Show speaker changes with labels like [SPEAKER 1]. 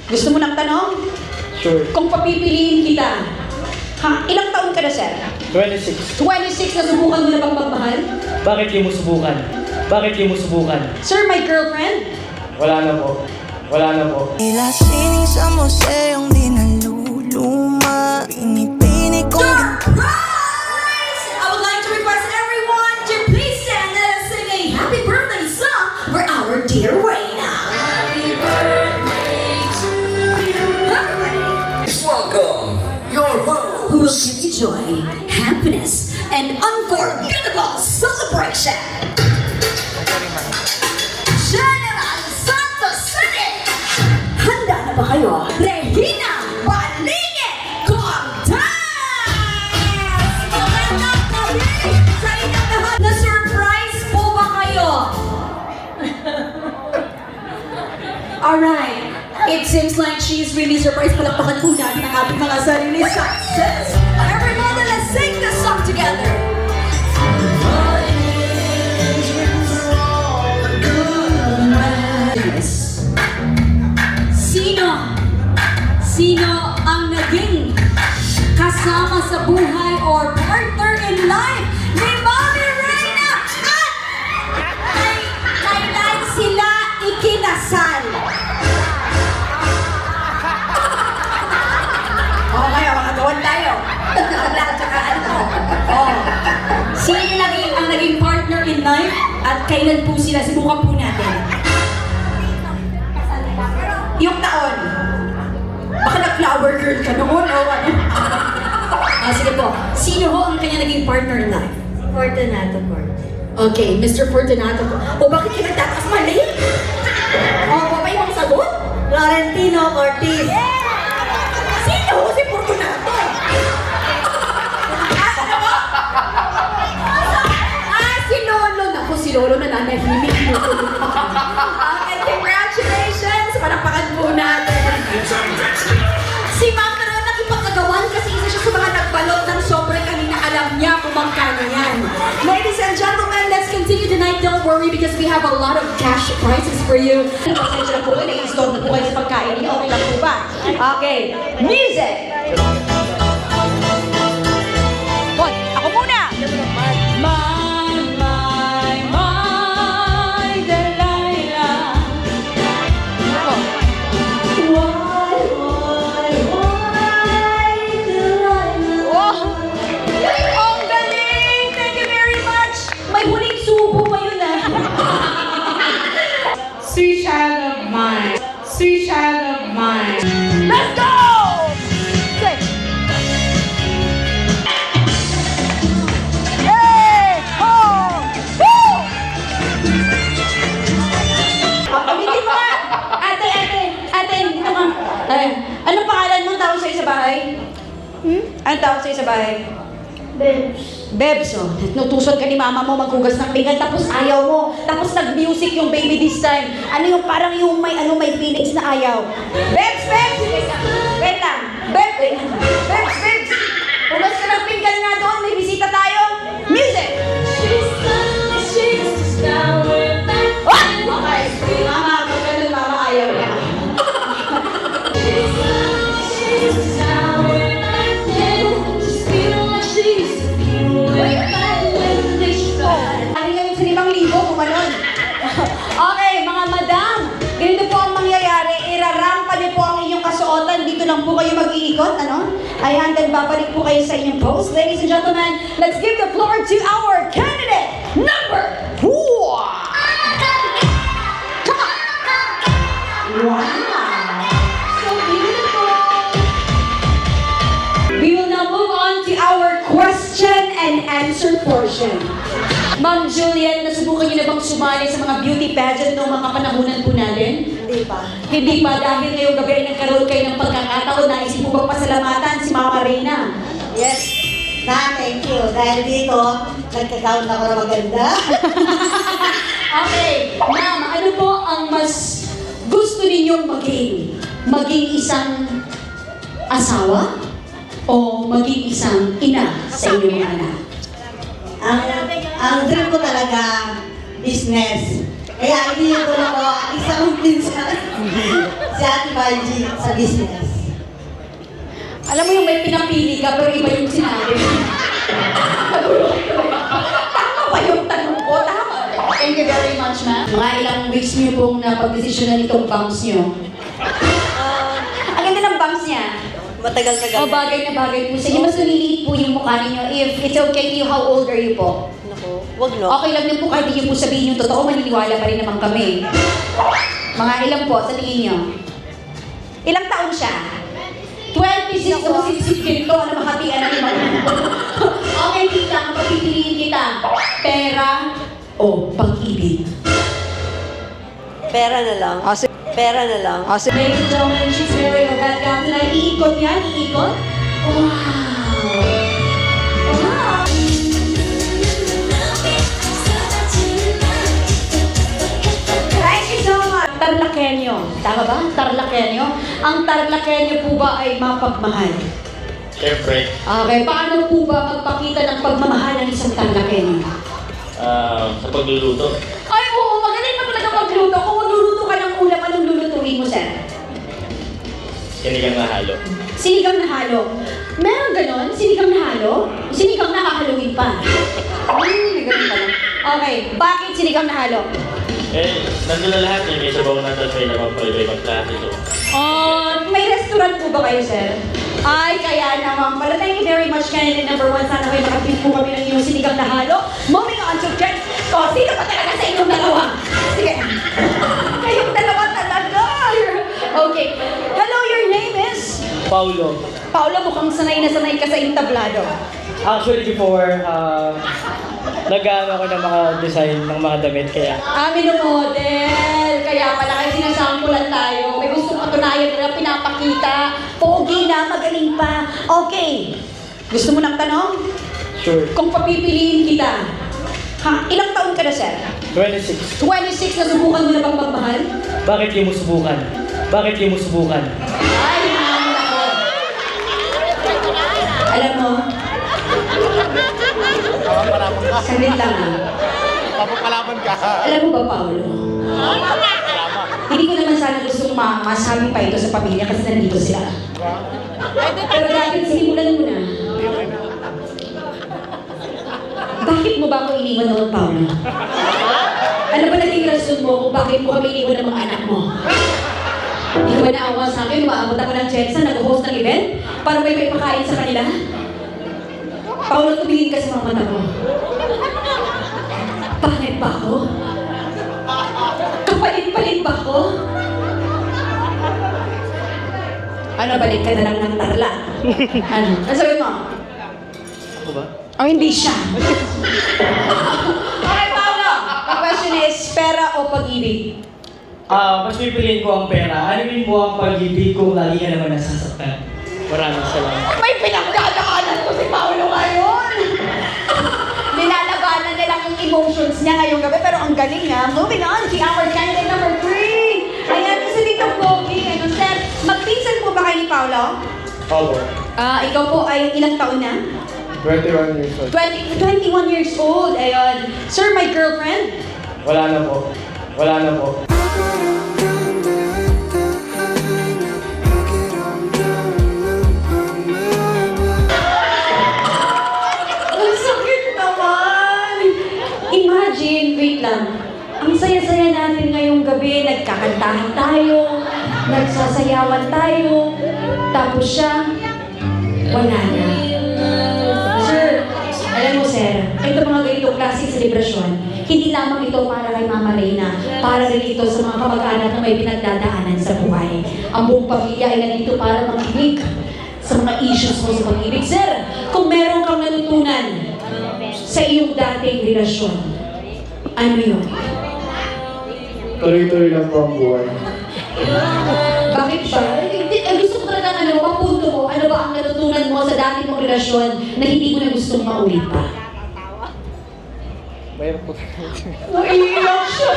[SPEAKER 1] Gusto mo ng tanong?
[SPEAKER 2] Sure.
[SPEAKER 1] Kung papipiliin kita, ilang taon ka na, sir?
[SPEAKER 2] 26.
[SPEAKER 1] 26 na subukan mo na bang magmahal?
[SPEAKER 2] Bakit di mo subukan? Bakit di mo subukan?
[SPEAKER 1] Sir, my girlfriend?
[SPEAKER 2] Wala na po. Wala na po.
[SPEAKER 3] Tila sining sa museong di naluluma. Pinipini kong
[SPEAKER 4] Surprise! I would like to request everyone to please stand and sing a happy birthday song for our dear Reina. Happy birthday to you.
[SPEAKER 5] Welcome, your host.
[SPEAKER 4] Who will give you joy, happiness, and unforgettable celebration. General Santos City! Handa na ba kayo? Regina Balingit Cortez! Magandang gabi sa inyong lahat. Na-surprise po ba kayo? Alright. It seems like she's really surprised. Palakpakan po natin ang ating mga sarili success. Everybody, let's sing this song together. Sino ang naging kasama sa buhay or partner in life ni Mami Reina at kailan sila ikinasal? Okay, mga gawan tayo. At saka ano? Oh. Sino ang naging partner in life at kailan po sila? Subukan po natin. Yung taon. Baka nag-flower girl ka noon o ano? Sige po. Sino ho ang kanya naging partner in life?
[SPEAKER 6] Fortunato po.
[SPEAKER 4] Okay, Mr. Fortunato po. O bakit ka nagtatas mali? O, pa yung sagot?
[SPEAKER 6] Florentino Ortiz.
[SPEAKER 4] Sino ho si Fortunato? Ano po? Si Lolo. Naku, si Lolo na nanahimik. Okay, congratulations. Palakpakan po natin. Si Ma'am Naraval nakipagkagawan kasi isa siya sa mga nagbalot ng sobre kanina. Alam niya kung magkano yan. Ladies and gentlemen, let's continue tonight. Don't worry because we have a lot of cash prizes for you. Pasensya na po kayo. Nai-install na po kayo sa pagkain niyo. Okay lang po ba? Okay. Music! Hoy, ako muna!
[SPEAKER 7] Sweet child of mine, sweet child of mine.
[SPEAKER 4] Let's go! Okay. Hey! Oh! Woo! Ulitin mo nga! Ate, dito ka. Anong pangalan mong tawag sa'yo sa bahay? Anong tawag sa'yo sa bahay? Bebs, oh. Nutusan ka ni mama mo maghugas ng pinggan tapos ayaw mo. Tapos nag-music yung baby this time. Ano yung parang yung may feelings na ayaw. Bebs! Wait lang. Bebs! Hugas ka ng pinggan nga doon. May bisita tayo. Music! What? Okay. Mama, kung ganun mama ayaw niya. Okay, mga madam, ganito po ang mangyayari. Irarampa niyo po ang inyong kasuotan. Dito lang po kayo mag-iikot, ano? Ayan, then babalik po kayo sa inyong post. Ladies and gentlemen, let's give the floor to our candidate number 4. Come on! Wow! So beautiful! We will now move on to our question and answer portion. Ma'am Juliet, nasubukan niyo na bang sumali sa mga beauty pageant noong mga panahunan po natin?
[SPEAKER 6] Hindi pa.
[SPEAKER 4] Hindi pa, dahil ngayong gabi ay nagkaroon kayo ng pagkakataon na isip mo bang pasalamatan si Mama Reina?
[SPEAKER 6] Yes. Thank you. Dahil dito, nagkakaroon ako na maganda.
[SPEAKER 4] Okay, ma'am, ano po ang mas gusto ninyong maging? Maging isang asawa? O maging isang ina sa inyong anak?
[SPEAKER 6] Ang dream ko talaga, business. Kaya hindi ko na ako isang pinsan. si Ate Margie sa business.
[SPEAKER 4] Alam mo yung may pinapili ka, pero iba yung sinabi. Tama ba yung tanong ko? Tama. Thank you very much, ma'am. Mga ilang weeks niyo pong napag-desisyonan itong bangs niyo. Ang ganda ng bangs niya.
[SPEAKER 6] Matagal-tagal.
[SPEAKER 4] O, bagay na bagay po sa inyo. Mas naliliit po yung mukha ninyo. If it's okay to you, how old are you po?
[SPEAKER 6] Naku, wag no.
[SPEAKER 4] Okay lang din po kahit hindi niyo po sabihin yung totoo, maniniwala pa rin naman kami. Mga ilang po, sa tingin niyo? Ilang taon siya? 26 na masipsip ganito, ano mahatian na lima. Okay, tita, mapapipiliin kita. Pera o pag-ibig?
[SPEAKER 6] Pera na lang. Pera na lang.
[SPEAKER 4] Ladies and gentlemen, she's wearing a red gown tonight. Iikot yan, iikot. Wow! Wow! Thank you so much! Tarlakenyo. Tama ba? Tarlakenyo. Ang Tarlakenyo po ba ay mapagmahal?
[SPEAKER 2] Siyempre,
[SPEAKER 4] Okay, paano po ba magpakita ng pagmamahal ng isang Tarlakenyo?
[SPEAKER 2] sa pagluluto.
[SPEAKER 4] Ay, oo, magaling pa talaga magluto. Kung magluluto ka ng ulam, anong lulutuin mo, sir?
[SPEAKER 2] Sinigang na halo.
[SPEAKER 4] Sinigang na halo. Meron ganon? Sinigang na halo? Sinigang na hahaluin pa. May ganun pala. Okay, bakit sinigang na halo?
[SPEAKER 2] Nandun na lahat eh. May sabaw na tapos may naman pa iba-ibang klase. So,
[SPEAKER 4] May restaurant po ba kayo, sir? Ay, kaya naman pala. Thank you very much, candidate number 1. Sana kayo makapit po kami ng inyong sinigang na halo. Moving on to Jen. So, sino ba talaga sa inyong dalawa? Sige. Kayong dalawa talaga. Okay. Hello, your name is?
[SPEAKER 2] Paulo.
[SPEAKER 4] Paula, mukhang sanay na sanay ka sa entablado.
[SPEAKER 2] Actually, before, nag-ano ako ng mga design ng mga damit. Kaya,
[SPEAKER 4] Model. Kaya pala kayo sinasampulan tayo. May gustong katunayan na pinapakita. Pogi na, magaling pa. Okay. Gusto mo ng tanong?
[SPEAKER 2] sure.
[SPEAKER 4] Kung papipiliin kita, ilang taon ka na, sir?
[SPEAKER 2] 26.
[SPEAKER 4] 26 na subukan mo na bang magmahal?
[SPEAKER 2] Bakit di mo subukan? Bakit di mo subukan?
[SPEAKER 4] Ay, naman ako. Alam mo, saglit lang ah.
[SPEAKER 5] Papapalaban ka.
[SPEAKER 4] Alam mo ba, Paolo? Hindi ko naman sana gustong masabi pa ito sa pamilya kasi nandito sila. Pero dahil sinimulan mo na, bakit mo ba ako iniwan noon, Paolo? Ano ba naging rason mo kung bakit mo kami iniwan ng mga anak mo? Hindi ko ba naawa sa akin? Umaabot ako ng Jensen, nag-host ng event para may pakain sa kanila? Paolo, tumingin ka sa mga mata ko. Pangit ba ako? Kapalit-palit ba ako? Ano, balik ka na lang ng tarla? Ano? Ano sabi mo?
[SPEAKER 2] Ako ba?
[SPEAKER 4] Oh, hindi siya. Okay, Paolo. The question is, pera o pag-ibig?
[SPEAKER 2] Mas pipiliin ko ang pera. Ano mo ang pag-ibig kung lagi ka naman nasasaktan? Maraming salamat.
[SPEAKER 4] May pinagdadaanan ko si Paolo ngayon. Nilalabanan niya lang yung emotions niya ngayong gabi, pero ang galing nga. Moving on to our candidate number 3. Ayan, isa dito Pogi. Ano, sir, magpinsan po ba kayo ni Paolo?
[SPEAKER 2] Opo.
[SPEAKER 4] Ikaw po ay ilang taon na?
[SPEAKER 2] 21 years old.
[SPEAKER 4] 21 years old. Ayun. Sir, my girlfriend?
[SPEAKER 2] Wala na po. Wala na po.
[SPEAKER 4] Ang sakit naman! Imagine, wait lang. Ang saya-saya natin ngayong gabi, nagkakantahan tayo, nagsasayawan tayo, tapos siya, wala na. Sir, alam mo sir, ito mga ganitong klaseng selebrasyon, hindi lamang ito para kay Mama Reyna, para rin ito sa mga kamag-anak na may pinagdadaanan sa buhay. Ang buong pamilya ay nandito para makinig sa mga issues mo sa pag-ibig. Sir, kung meron kang natutunan sa iyong dating relasyon, ano yun?
[SPEAKER 2] Tuloy-tuloy lang po ang buhay.
[SPEAKER 4] Bakit ba? Gusto ko talaga mapunto mo, ano ba ang natutunan mo sa dati mong relasyon na hindi mo na gustong maulit pa?
[SPEAKER 2] Mayroon po.
[SPEAKER 4] Naiiyak siya!